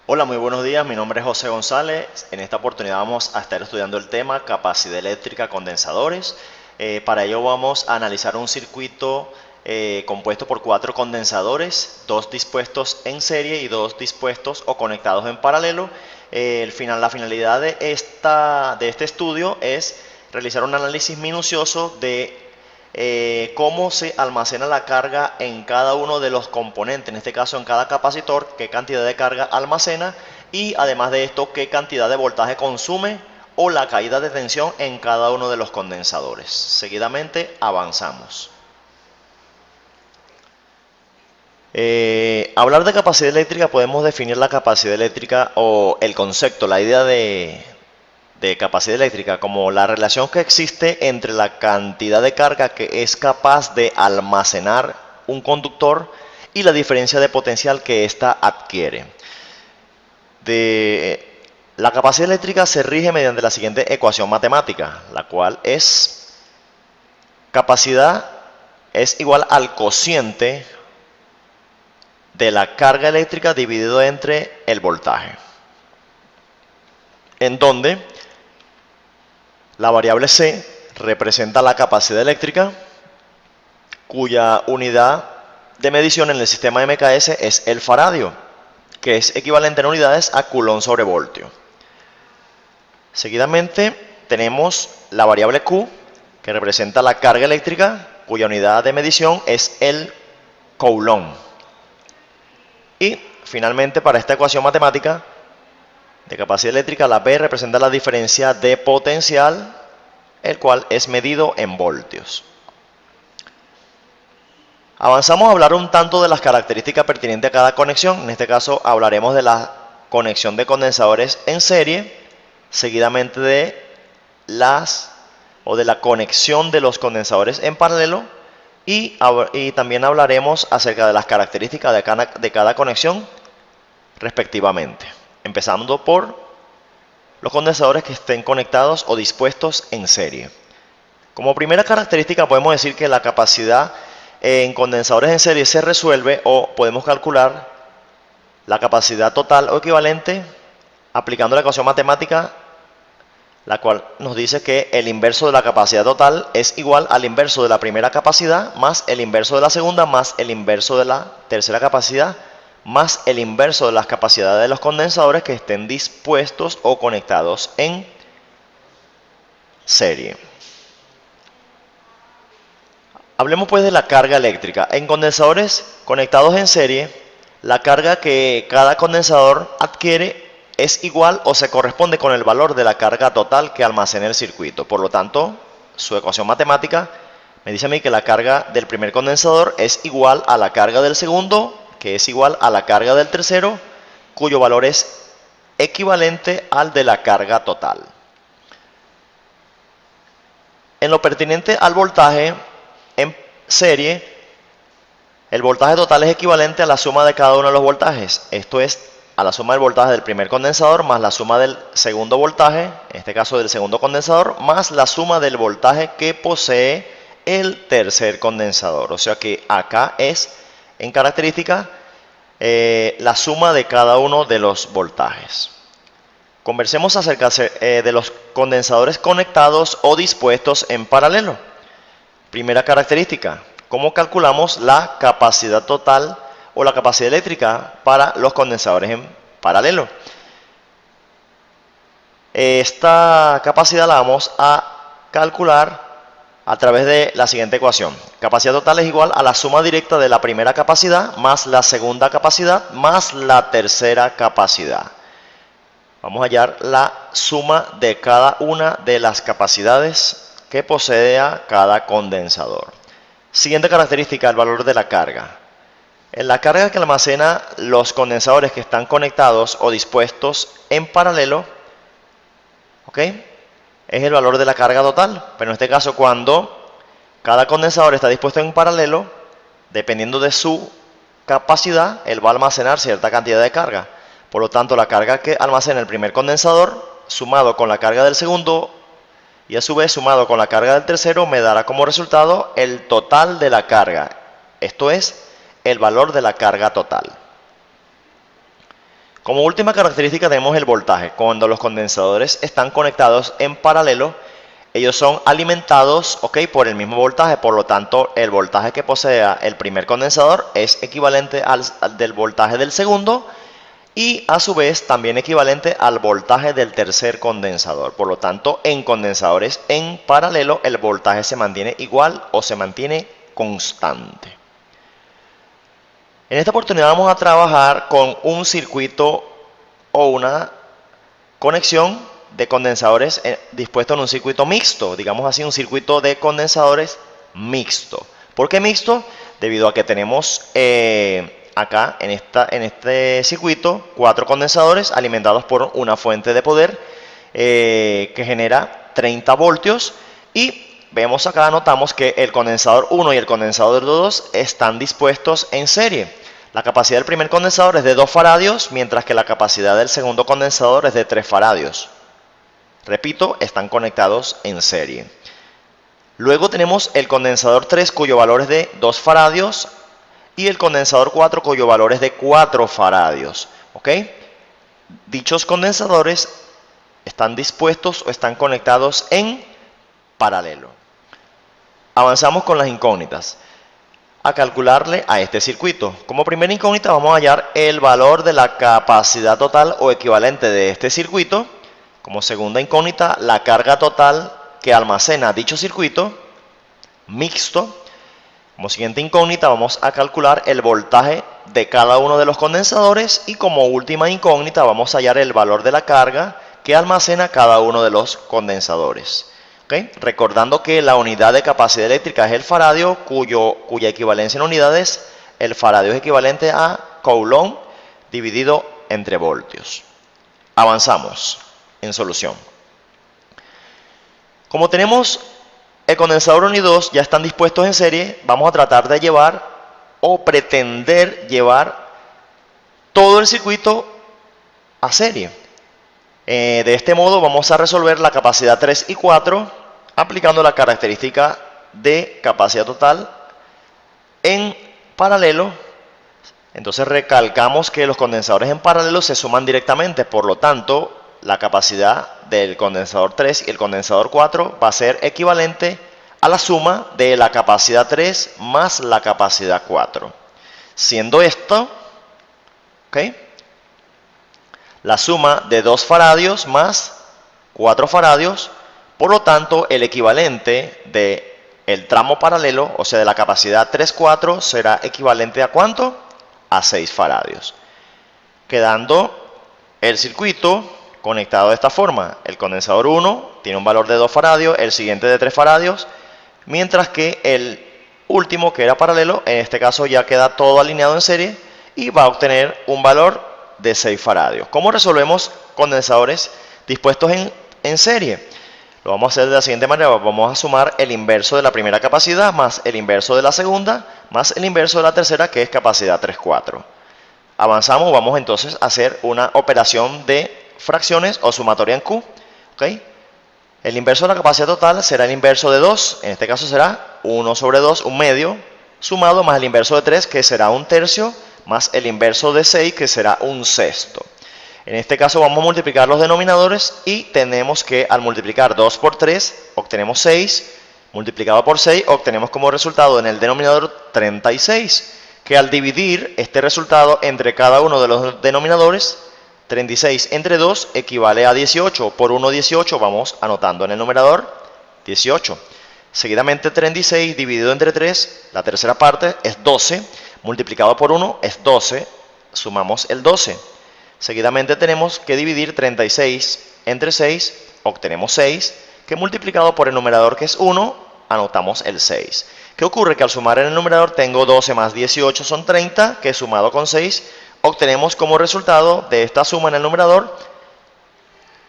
Hola, muy buenos días. Mi nombre es José González. En esta oportunidad vamos a estar estudiando el tema capacidad eléctrica condensadores. Para ello vamos a analizar un circuito compuesto por 4 condensadores, 2 dispuestos en serie y 2 dispuestos o conectados en paralelo. La finalidad de este estudio es realizar un análisis minucioso de cómo se almacena la carga en cada uno de los componentes, en este caso en cada capacitor, qué cantidad de carga almacena y además de esto qué cantidad de voltaje consume o la caída de tensión en cada uno de los condensadores. Seguidamente avanzamos. Hablar de capacidad eléctrica, podemos definir la capacidad eléctrica o el concepto, la idea de capacidad eléctrica como la relación que existe entre la cantidad de carga que es capaz de almacenar un conductor y la diferencia de potencial que ésta adquiere. La capacidad eléctrica se rige mediante la siguiente ecuación matemática, la cual es capacidad es igual al cociente de la carga eléctrica dividido entre el voltaje, en donde la variable C representa la capacidad eléctrica, cuya unidad de medición en el sistema MKS es el faradio, que es equivalente en unidades a coulomb sobre voltio. Seguidamente tenemos la variable Q, que representa la carga eléctrica, cuya unidad de medición es el coulomb. Y finalmente, para esta ecuación matemática de capacidad eléctrica, la B representa la diferencia de potencial, el cual es medido en voltios. Avanzamos a hablar un tanto de las características pertinentes a cada conexión. En este caso hablaremos de la conexión de condensadores en serie, seguidamente de la conexión de los condensadores en paralelo y también hablaremos acerca de las características de cada conexión respectivamente, empezando por los condensadores que estén conectados o dispuestos en serie. Como primera característica podemos decir que la capacidad en condensadores en serie se resuelve o podemos calcular la capacidad total o equivalente aplicando la ecuación matemática, la cual nos dice que el inverso de la capacidad total es igual al inverso de la primera capacidad más el inverso de la segunda más el inverso de la tercera capacidad más el inverso de las capacidades de los condensadores que estén dispuestos o conectados en serie. Hablemos pues de la carga eléctrica. En condensadores conectados en serie, la carga que cada condensador adquiere es igual o se corresponde con el valor de la carga total que almacena el circuito. Por lo tanto, su ecuación matemática me dice a mí que la carga del primer condensador es igual a la carga del segundo, que es igual a la carga del tercero, cuyo valor es equivalente al de la carga total. En lo pertinente al voltaje en serie, el voltaje total es equivalente a la suma de cada uno de los voltajes. Esto es a la suma del voltaje del primer condensador más la suma del segundo voltaje, en este caso del segundo condensador, más la suma del voltaje que posee el tercer condensador. O sea que acá es en característica la suma de cada uno de los voltajes. Conversemos acerca de los condensadores conectados o dispuestos en paralelo. Primera característica, ¿cómo calculamos la capacidad total o la capacidad eléctrica para los condensadores en paralelo? Esta capacidad la vamos a calcular a través de la siguiente ecuación. Capacidad total es igual a la suma directa de la primera capacidad más la segunda capacidad más la tercera capacidad. Vamos a hallar la suma de cada una de las capacidades que posea cada condensador. Siguiente característica, el valor de la carga. En la carga que almacena los condensadores que están conectados o dispuestos en paralelo, es el valor de la carga total. Pero en este caso, cuando cada condensador está dispuesto en paralelo, dependiendo de su capacidad, él va a almacenar cierta cantidad de carga. Por lo tanto, la carga que almacena el primer condensador, sumado con la carga del segundo, y a su vez sumado con la carga del tercero, me dará como resultado el total de la carga. Esto es el valor de la carga total. Como última característica tenemos el voltaje. Cuando los condensadores están conectados en paralelo, ellos son alimentados, por el mismo voltaje. Por lo tanto, el voltaje que posea el primer condensador es equivalente al del voltaje del segundo y a su vez también equivalente al voltaje del tercer condensador. Por lo tanto, en condensadores en paralelo el voltaje se mantiene igual o se mantiene constante. En esta oportunidad vamos a trabajar con un circuito o una conexión de condensadores dispuesto en un circuito mixto, digamos así, un circuito de condensadores mixto. ¿Por qué mixto? Debido a que tenemos acá en este circuito 4 condensadores alimentados por una fuente de poder que genera 30 voltios y vemos acá, notamos que el condensador 1 y el condensador 2 están dispuestos en serie. La capacidad del primer condensador es de 2 faradios, mientras que la capacidad del segundo condensador es de 3 faradios. Repito, están conectados en serie. Luego tenemos el condensador 3, cuyo valor es de 2 faradios, y el condensador 4, cuyo valor es de 4 faradios. Dichos condensadores están dispuestos o están conectados en paralelo. Avanzamos con las incógnitas. A calcularle a este circuito. Como primera incógnita vamos a hallar el valor de la capacidad total o equivalente de este circuito. Como segunda incógnita, la carga total que almacena dicho circuito mixto. Como siguiente incógnita vamos a calcular el voltaje de cada uno de los condensadores y como última incógnita vamos a hallar el valor de la carga que almacena cada uno de los condensadores. Recordando que la unidad de capacidad eléctrica es el faradio, cuya equivalencia en unidades, el faradio es equivalente a coulomb dividido entre voltios. Avanzamos en solución. Como tenemos el condensador 1 y 2 ya están dispuestos en serie, vamos a tratar de llevar o pretender llevar todo el circuito a serie. De este modo vamos a resolver la capacidad 3 y 4 aplicando la característica de capacidad total en paralelo. Entonces recalcamos que los condensadores en paralelo se suman directamente, por lo tanto la capacidad del condensador 3 y el condensador 4 va a ser equivalente a la suma de la capacidad 3 más la capacidad 4. Siendo esto, la suma de 2 faradios más 4 faradios, por lo tanto el equivalente del tramo paralelo, o sea de la capacidad 3,4 será equivalente a ¿cuánto? A 6 faradios. Quedando el circuito conectado de esta forma. El condensador 1 tiene un valor de 2 faradios, el siguiente de 3 faradios, mientras que el último, que era paralelo, en este caso ya queda todo alineado en serie y va a obtener un valor de 6 faradios. ¿Cómo resolvemos condensadores dispuestos en serie? Lo vamos a hacer de la siguiente manera. Vamos a sumar el inverso de la primera capacidad más el inverso de la segunda más el inverso de la tercera, que es capacidad 3,4. Avanzamos, vamos entonces a hacer una operación de fracciones o sumatoria en Q. El inverso de la capacidad total será el inverso de 2, en este caso será 1 sobre 2, un medio, sumado más el inverso de 3, que será un tercio, más el inverso de 6, que será un sexto. En este caso vamos a multiplicar los denominadores y tenemos que al multiplicar 2 por 3 obtenemos 6, multiplicado por 6 obtenemos como resultado en el denominador 36, que al dividir este resultado entre cada uno de los denominadores, 36 entre 2 equivale a 18, por 1 18 vamos anotando en el numerador 18. Seguidamente 36 dividido entre 3, la tercera parte es 12, multiplicado por 1 es 12, sumamos el 12. Seguidamente tenemos que dividir 36 entre 6, obtenemos 6, que multiplicado por el numerador que es 1, anotamos el 6. ¿Qué ocurre? Que al sumar en el numerador tengo 12 más 18 son 30, que sumado con 6, obtenemos como resultado de esta suma en el numerador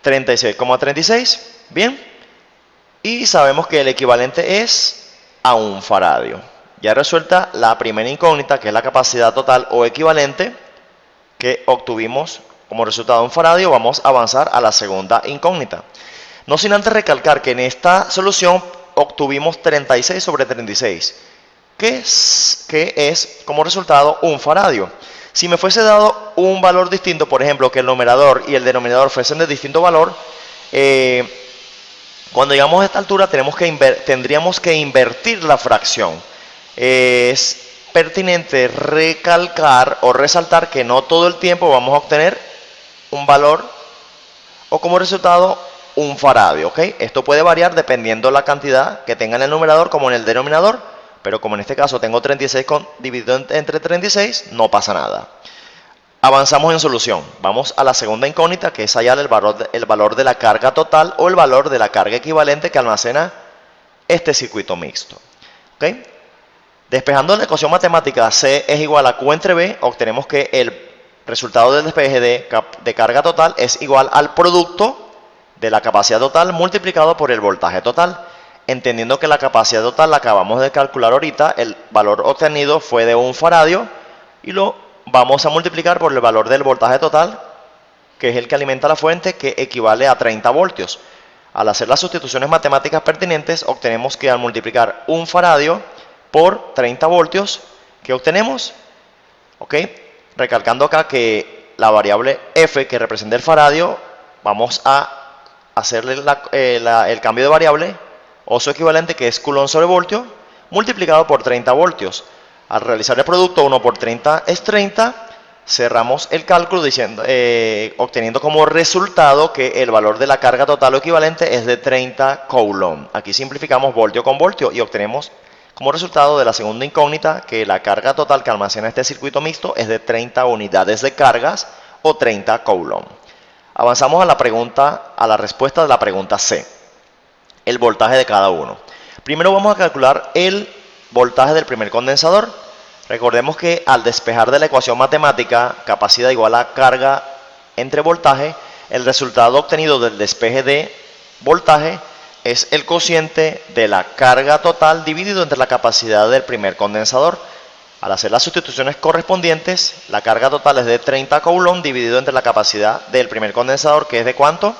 36,36. Bien, y sabemos que el equivalente es a un faradio. Ya resuelta la primera incógnita, que es la capacidad total o equivalente, que obtuvimos como resultado de un faradio, vamos a avanzar a la segunda incógnita. No sin antes recalcar que en esta solución obtuvimos 36 sobre 36, que es como resultado un faradio. Si me fuese dado un valor distinto, por ejemplo, que el numerador y el denominador fuesen de distinto valor, cuando llegamos a esta altura tendríamos que invertir la fracción. Es pertinente recalcar o resaltar que no todo el tiempo vamos a obtener un valor o como resultado un faradio, ¿ok? Esto puede variar dependiendo la cantidad que tenga en el numerador como en el denominador, pero como en este caso tengo 36 dividido entre 36, no pasa nada. Avanzamos en solución. Vamos a la segunda incógnita, que es hallar el valor de la carga total o el valor de la carga equivalente que almacena este circuito mixto. ¿Ok? Despejando la ecuación matemática C es igual a Q entre B, obtenemos que el resultado del despeje de carga total es igual al producto de la capacidad total multiplicado por el voltaje total. Entendiendo que la capacidad total la acabamos de calcular ahorita, el valor obtenido fue de 1 faradio y lo vamos a multiplicar por el valor del voltaje total, que es el que alimenta la fuente, que equivale a 30 voltios. Al hacer las sustituciones matemáticas pertinentes, obtenemos que al multiplicar 1 faradio por 30 voltios, ¿qué obtenemos? ¿Ok? Recalcando acá que la variable F, que representa el faradio, vamos a hacerle el cambio de variable o su equivalente, que es coulomb sobre voltio, multiplicado por 30 voltios. Al realizar el producto, 1 por 30 es 30, cerramos el cálculo obteniendo como resultado que el valor de la carga total o equivalente es de 30 coulomb. Aquí simplificamos voltio con voltio y obtenemos como resultado de la segunda incógnita que la carga total que almacena este circuito mixto es de 30 unidades de cargas o 30 coulomb. Avanzamos a la respuesta de la pregunta C, el voltaje de cada uno. Primero vamos a calcular el voltaje del primer condensador. Recordemos que al despejar de la ecuación matemática capacidad igual a carga entre voltaje, el resultado obtenido del despeje de voltaje es el cociente de la carga total dividido entre la capacidad del primer condensador. Al hacer las sustituciones correspondientes, la carga total es de 30 coulomb dividido entre la capacidad del primer condensador, que es de ¿cuánto?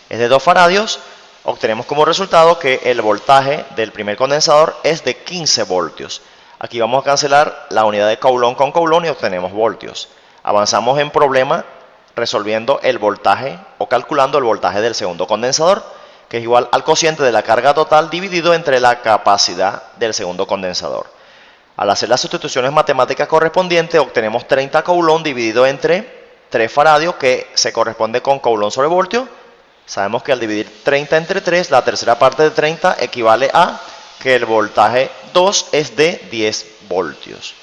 Es de 2 faradios. Obtenemos como resultado que el voltaje del primer condensador es de 15 voltios. Aquí vamos a cancelar la unidad de coulomb con coulomb y obtenemos voltios. Avanzamos en problema resolviendo el voltaje o calculando el voltaje del segundo condensador, que es igual al cociente de la carga total dividido entre la capacidad del segundo condensador. Al hacer las sustituciones matemáticas correspondientes, obtenemos 30 coulomb dividido entre 3 faradios, que se corresponde con coulomb sobre voltio. Sabemos que al dividir 30 entre 3, la tercera parte de 30 equivale a que el voltaje 2 es de 10 voltios.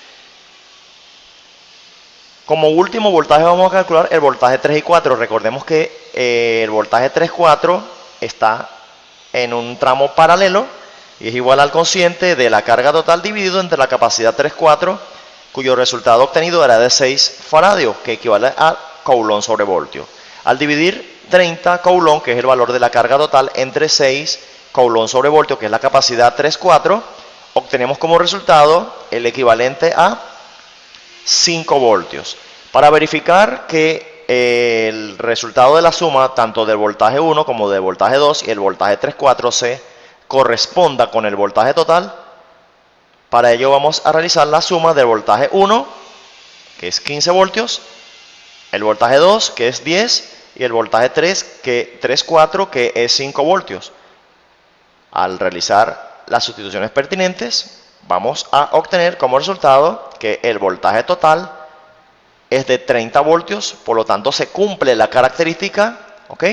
Como último voltaje vamos a calcular el voltaje 3 y 4. Recordemos que el voltaje 3,4 está en un tramo paralelo y es igual al cociente de la carga total dividido entre la capacidad 3,4, cuyo resultado obtenido era de 6 faradios, que equivale a coulomb sobre voltio. Al dividir 30 coulomb, que es el valor de la carga total, entre 6 coulomb sobre voltio, que es la capacidad 3,4, obtenemos como resultado el equivalente a 5 voltios. Para verificar que el resultado de la suma, tanto del voltaje 1 como del voltaje 2 y el voltaje 3,4 se corresponda con el voltaje total, para ello vamos a realizar la suma del voltaje 1, que es 15 voltios, el voltaje 2, que es 10, y el voltaje 3,4, que es 5 voltios. Al realizar las sustituciones pertinentes, vamos a obtener como resultado que el voltaje total es de 30 voltios, por lo tanto se cumple la característica, ¿ok?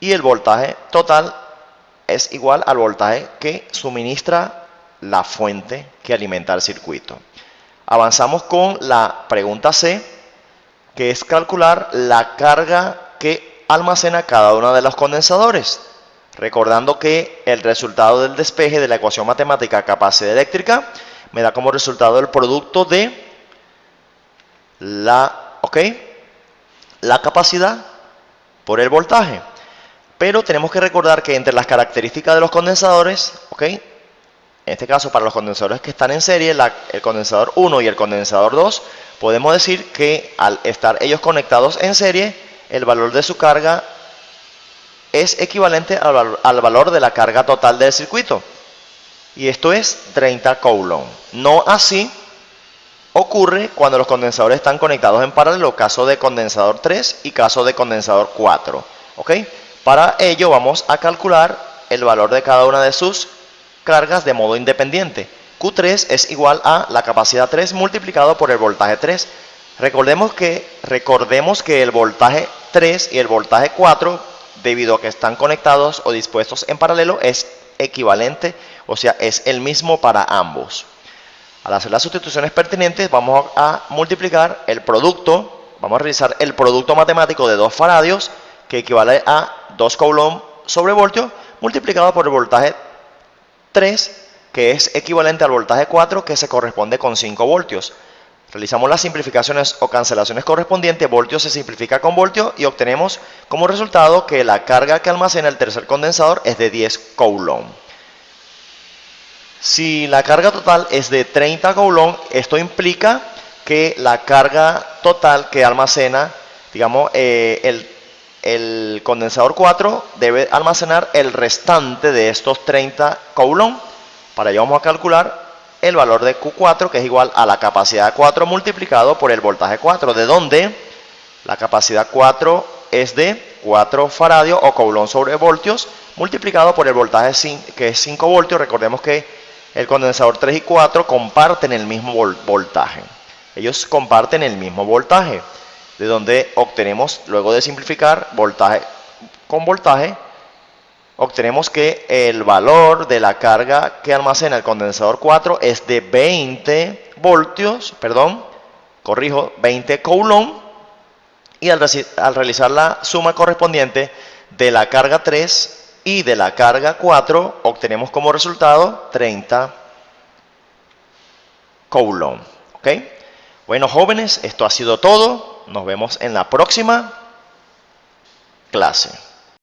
Y el voltaje total es igual al voltaje que suministra la fuente que alimenta el circuito. Avanzamos con la pregunta C, que es calcular la carga que almacena cada uno de los condensadores. Recordando que el resultado del despeje de la ecuación matemática capacidad eléctrica me da como resultado el producto de la capacidad por el voltaje. Pero tenemos que recordar que entre las características de los condensadores, en este caso para los condensadores que están en serie, el condensador 1 y el condensador 2, podemos decir que al estar ellos conectados en serie, el valor de su carga es equivalente al valor de la carga total del circuito. Y esto es 30 coulomb. No así ocurre cuando los condensadores están conectados en paralelo, caso de condensador 3 y caso de condensador 4. ¿Ok? Para ello vamos a calcular el valor de cada una de sus cargas de modo independiente. Q3 es igual a la capacidad 3 multiplicado por el voltaje 3. Recordemos que el voltaje 3 y el voltaje 4, debido a que están conectados o dispuestos en paralelo, es equivalente, o sea, es el mismo para ambos. Al hacer las sustituciones pertinentes, vamos a multiplicar el producto, vamos a realizar el producto matemático de 2 faradios, que equivale a 2 coulomb sobre voltio, multiplicado por el voltaje 3, que es equivalente al voltaje 4, que se corresponde con 5 voltios. Realizamos las simplificaciones o cancelaciones correspondientes, voltio se simplifica con voltio y obtenemos como resultado que la carga que almacena el tercer condensador es de 10 coulomb. Si la carga total es de 30 coulomb, esto implica que la carga total que almacena, digamos, el condensador 4 debe almacenar el restante de estos 30 coulomb. Para ello vamos a calcular el valor de Q4, que es igual a la capacidad 4 multiplicado por el voltaje 4, de donde la capacidad 4 es de 4 faradios o coulomb sobre voltios, multiplicado por el voltaje 5, que es 5 voltios. Recordemos que el condensador 3 y 4 comparten el mismo voltaje. Ellos comparten el mismo voltaje, de donde obtenemos, luego de simplificar voltaje con voltaje, obtenemos que el valor de la carga que almacena el condensador 4 es de 20 coulomb, y al realizar la suma correspondiente de la carga 3 y de la carga 4, obtenemos como resultado 30 coulomb. ¿Ok? Bueno, jóvenes, esto ha sido todo. Nos vemos en la próxima clase.